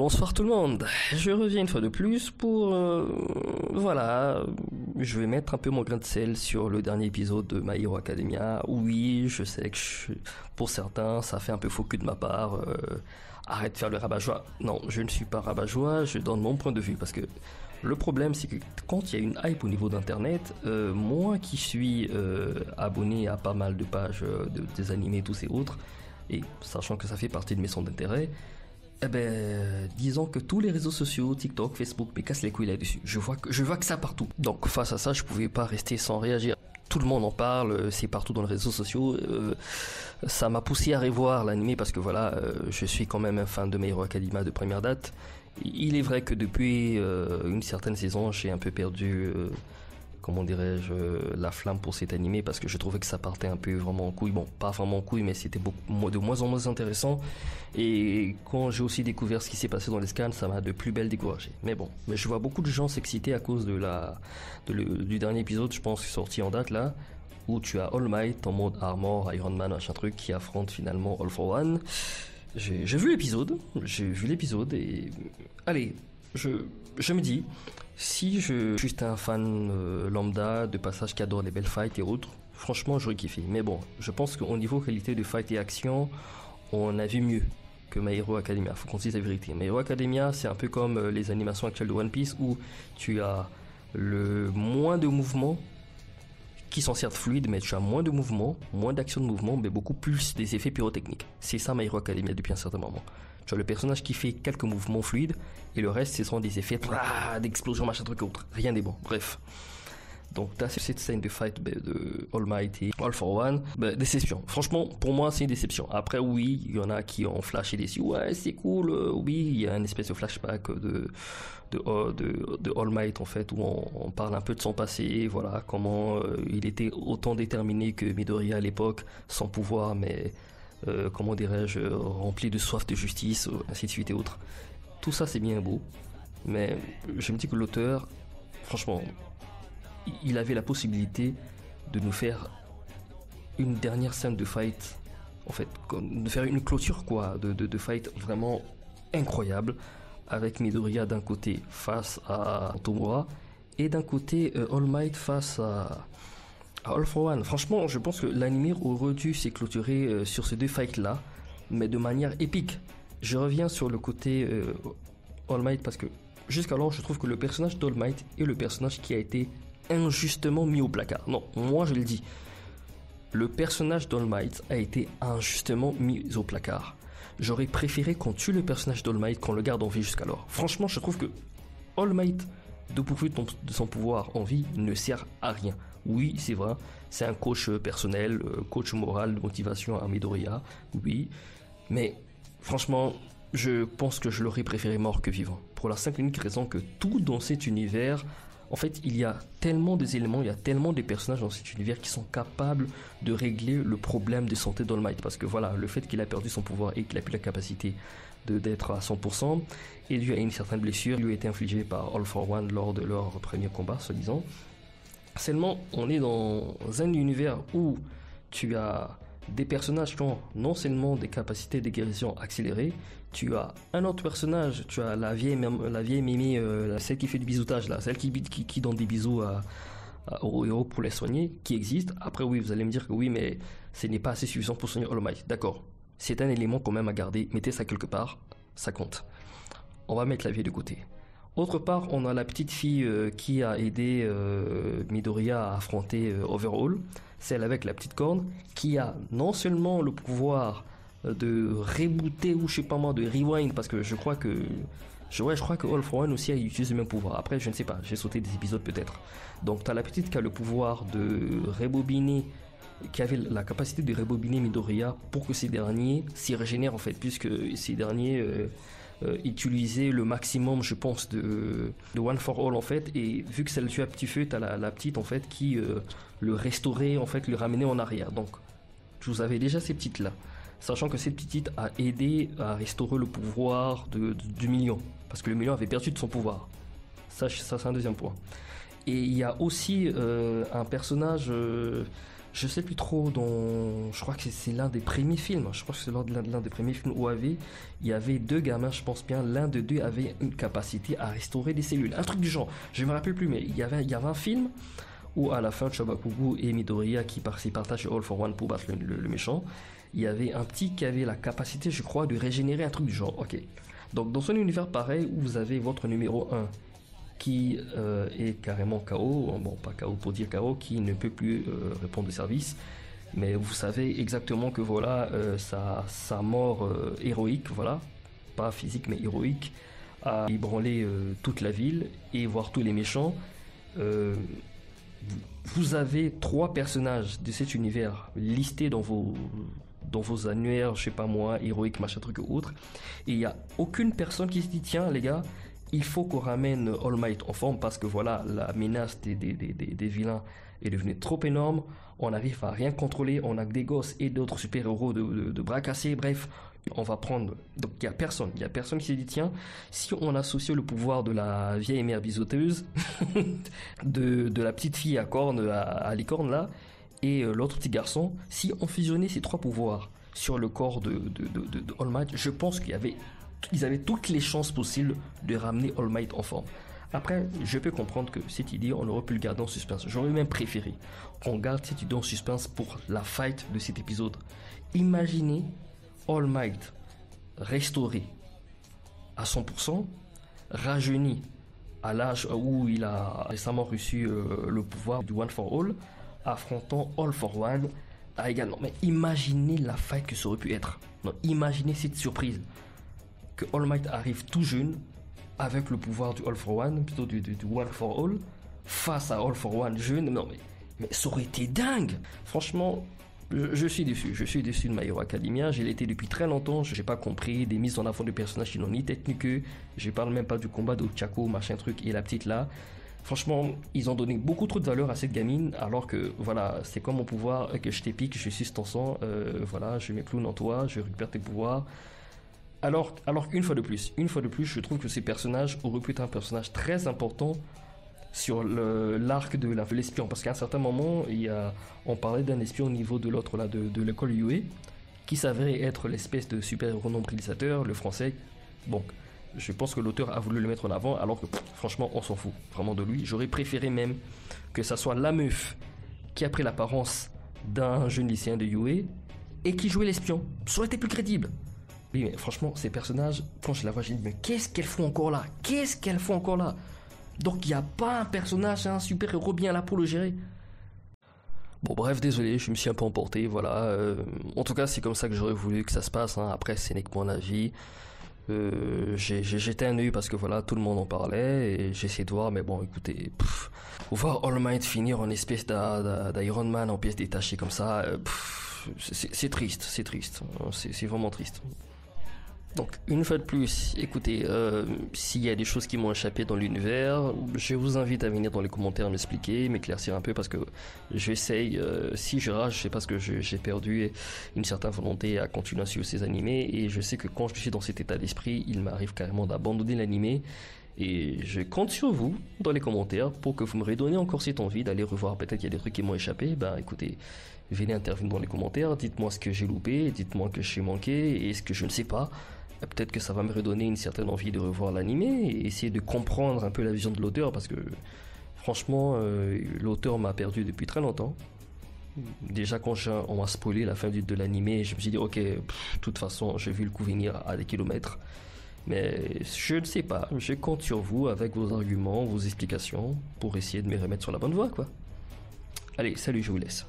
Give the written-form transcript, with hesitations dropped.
Bonsoir tout le monde, je reviens une fois de plus pour... voilà, je vais mettre un peu mon grain de sel sur le dernier épisode de My Hero Academia. Oui, je sais que pour certains, ça fait un peu faux cul de ma part. Arrête de faire le rabat-joie. Non, je ne suis pas rabat-joie, je donne mon point de vue parce que le problème, c'est que quand il y a une hype au niveau d'Internet, moi qui suis abonné à pas mal de pages des animés, tous et autres, et sachant que ça fait partie de mes centres d'intérêt, eh ben, disons que tous les réseaux sociaux, TikTok, Facebook, me cassent les couilles là-dessus. Je vois que ça partout. Donc face à ça, je pouvais pas rester sans réagir. Tout le monde en parle, c'est partout dans les réseaux sociaux. Ça m'a poussé à revoir l'anime parce que voilà, je suis quand même un fan de My Hero Academia de première date. Il est vrai que depuis une certaine saison, j'ai un peu perdu, comment dirais-je, la flamme pour cet animé parce que je trouvais que ça partait un peu vraiment en couille. Bon, pas vraiment en couille, mais c'était de moins en moins intéressant. Et quand j'ai aussi découvert ce qui s'est passé dans les scans, ça m'a de plus belle découragé. Mais bon, mais je vois beaucoup de gens s'exciter à cause du dernier épisode, je pense, sorti en date là, où tu as All Might en mode Armor, Iron Man, machin truc, qui affronte finalement All for One. J'ai vu l'épisode et allez, je me dis, si je suis juste un fan lambda de passage qui adore les belles fights et autres, franchement j'aurais kiffé. Mais bon, je pense qu'au niveau qualité de fight et action, on a vu mieux que My Hero Academia, faut qu'on se dise la vérité. My Hero Academia, c'est un peu comme les animations actuelles de One Piece où tu as le moins de mouvements qui sont certes fluides, mais tu as moins de mouvements, moins d'action de mouvement, mais beaucoup plus des effets pyrotechniques. C'est ça My Hero Academia depuis un certain moment. Tu as le personnage qui fait quelques mouvements fluides, et le reste, ce sont des effets d'explosion, machin truc autre. Rien n'est bon, bref. Donc t'as cette scène de fight de All Might et All for One, déception. Franchement, pour moi, c'est une déception. Après, oui, il y en a qui ont flashé dessus. Ouais, c'est cool. Oui, il y a une espèce de flashback de All Might en fait, où on parle un peu de son passé, voilà, comment il était autant déterminé que Midoriya à l'époque, sans pouvoir, mais comment dirais-je, rempli de soif de justice, ainsi de suite et autres. Tout ça, c'est bien beau, mais je me dis que l'auteur, franchement, il avait la possibilité de nous faire une dernière scène de fight, en fait, de faire une clôture quoi, de fight vraiment incroyable, avec Midoriya d'un côté face à Tomura, et d'un côté All Might face à All for One. Franchement, je pense que l'anime aurait dû s'éclôturer sur ces deux fights là, mais de manière épique. Je reviens sur le côté All Might parce que jusqu'alors je trouve que le personnage d'All Might est le personnage qui a été injustement mis au placard. Non, moi je le dis. Le personnage d'All Might a été injustement mis au placard. J'aurais préféré qu'on tue le personnage d'All Might, qu'on le garde en vie jusqu'alors. Franchement, je trouve que All Might, dépourvu de son pouvoir en vie, ne sert à rien. Oui, c'est vrai, c'est un coach personnel, coach moral de motivation à Midoriya, oui. Mais franchement, je pense que je l'aurais préféré mort que vivant. Pour la simple et unique raison que tout dans cet univers, en fait, il y a tellement des éléments, il y a tellement de personnages dans cet univers qui sont capables de régler le problème de santé d'All Might. Parce que voilà, le fait qu'il a perdu son pouvoir et qu'il a plus la capacité d'être à 100%, et dû à une certaine blessure, lui a été infligée par All for One lors de leur premier combat, soi-disant. Seulement, on est dans un univers où tu as des personnages qui ont non seulement des capacités de guérison accélérées, tu as un autre personnage, tu as la vieille Mimi, celle qui fait du bisoutage là, celle qui donne des bisous aux héros pour les soigner, qui existe. Après oui, vous allez me dire que oui, mais ce n'est pas assez suffisant pour soigner All Might. D'accord, c'est un élément quand même à garder, mettez ça quelque part, ça compte. On va mettre la vieille de côté. Autre part, on a la petite fille qui a aidé Midoriya à affronter Overhaul, celle avec la petite corne, qui a non seulement le pouvoir de rebooter ou je sais pas moi, de rewind, parce que je crois que All for One aussi utilise le même pouvoir. Après, je ne sais pas, j'ai sauté des épisodes peut-être. Donc, tu as la petite qui a le pouvoir de rebobiner, qui avait la capacité de rebobiner Midoriya pour que ces derniers s'y régénèrent en fait, puisque ces derniers utiliser le maximum, je pense, de One for All en fait, et vu que ça le tue à petit feu, t'as la petite en fait qui le restaurait en fait, le ramenait en arrière. Donc vous avez déjà ces petites là, sachant que cette petite a aidé à restaurer le pouvoir du million, parce que le million avait perdu de son pouvoir. Ça c'est un deuxième point. Et il y a aussi un personnage je sais plus trop, je crois que c'est l'un des premiers films, je crois que c'est l'un des premiers films où il y avait deux gamins, je pense bien, l'un de deux avait une capacité à restaurer des cellules, un truc du genre, je me rappelle plus, mais il y avait un film où à la fin Chobakugu et Midoriya qui partagent All for One pour battre le méchant, il y avait un petit qui avait la capacité, je crois, de régénérer un truc du genre, ok. Donc dans un univers pareil où vous avez votre numéro 1 qui est carrément KO, bon pas KO pour dire KO, qui ne peut plus répondre de service, mais vous savez exactement que voilà, sa mort héroïque, voilà, pas physique mais héroïque, a ébranlé toute la ville et voir tous les méchants. Vous avez 3 personnages de cet univers listés dans vos annuaires, je sais pas moi, héroïque, machin truc ou autre, et il n'y a aucune personne qui se dit tiens les gars, il faut qu'on ramène All Might en forme parce que voilà, la menace des vilains est devenue trop énorme, on n'arrive à rien contrôler, on a que des gosses et d'autres super-héros de bras cassés, bref, on va prendre... Donc il n'y a personne qui s'est dit tiens, si on associe le pouvoir de la vieille mère biseauteuse, de la petite fille à cornes, à licorne là, et l'autre petit garçon, si on fusionnait ces 3 pouvoirs sur le corps de All Might, je pense ils avaient toutes les chances possibles de ramener All Might en forme. Après, je peux comprendre que cette idée, on aurait pu le garder en suspense. J'aurais même préféré qu'on garde cette idée en suspense pour la fight de cet épisode. Imaginez All Might restauré à 100%, rajeuni à l'âge où il a récemment reçu le pouvoir du One for All, affrontant All for One également. Mais imaginez la fight que ça aurait pu être. Non, imaginez cette surprise. Que All Might arrive tout jeune avec le pouvoir du All for One, plutôt du One for All, face à All for One jeune. Non mais ça aurait été dingue. Franchement, je suis déçu. Je suis déçu de My Hero Academia. J'ai été depuis très longtemps. J'ai pas compris des mises en avant de personnages qui n'ont ni tête ni queue. Je parle même pas du combat de Chaco, machin truc, et la petite là. Franchement, ils ont donné beaucoup trop de valeur à cette gamine, alors que voilà, c'est comme mon pouvoir que je t'épique, je suis ton sang, voilà, je mets clown en toi, je récupère tes pouvoirs. Alors une fois de plus, je trouve que ces personnages auraient pu être un personnage très important sur l'arc de l'espion, parce qu'à un certain moment, on parlait d'un espion au niveau de l'autre là, de l'école UA, qui s'avérait être l'espèce de super-héros nombrilisateur, le français. Bon, je pense que l'auteur a voulu le mettre en avant, alors que franchement, on s'en fout vraiment de lui. J'aurais préféré même que ça soit la meuf qui a pris l'apparence d'un jeune lycéen de UA et qui jouait l'espion. Ça aurait été plus crédible. Oui, mais franchement, ces personnages, quand je la vois, je me dis, mais qu'est-ce qu'elles font encore là? Donc, il n'y a pas un personnage, un super-héros bien là pour le gérer. Bon, bref, désolé, je me suis un peu emporté, voilà. En tout cas, c'est comme ça que j'aurais voulu que ça se passe, hein. Après, ce n'est que mon avis. J'ai jeté un œil parce que voilà, tout le monde en parlait et j'ai essayé de voir, mais bon, écoutez, voir All Might finir en espèce d'Iron Man en pièces détachées comme ça, c'est triste, c'est vraiment triste. Donc, une fois de plus, écoutez, s'il y a des choses qui m'ont échappé dans l'univers, je vous invite à venir dans les commentaires m'expliquer, m'éclaircir un peu, parce que j'essaye, si je rage, c'est parce que j'ai perdu une certaine volonté à continuer à suivre ces animés, et je sais que quand je suis dans cet état d'esprit, il m'arrive carrément d'abandonner l'animé, et je compte sur vous dans les commentaires pour que vous me redonniez encore cette envie d'aller revoir. Peut-être qu'il y a des trucs qui m'ont échappé, ben écoutez, venez intervenir dans les commentaires, dites-moi ce que j'ai loupé, dites-moi que j'ai manqué, et ce que je ne sais pas. Peut-être que ça va me redonner une certaine envie de revoir l'animé et essayer de comprendre un peu la vision de l'auteur, parce que franchement, l'auteur m'a perdu depuis très longtemps. Déjà quand on m'a spoilé la fin de l'animé, je me suis dit ok, de toute façon j'ai vu le coup venir à des kilomètres. Mais je ne sais pas, je compte sur vous avec vos arguments, vos explications pour essayer de me remettre sur la bonne voie quoi. Allez, salut, je vous laisse.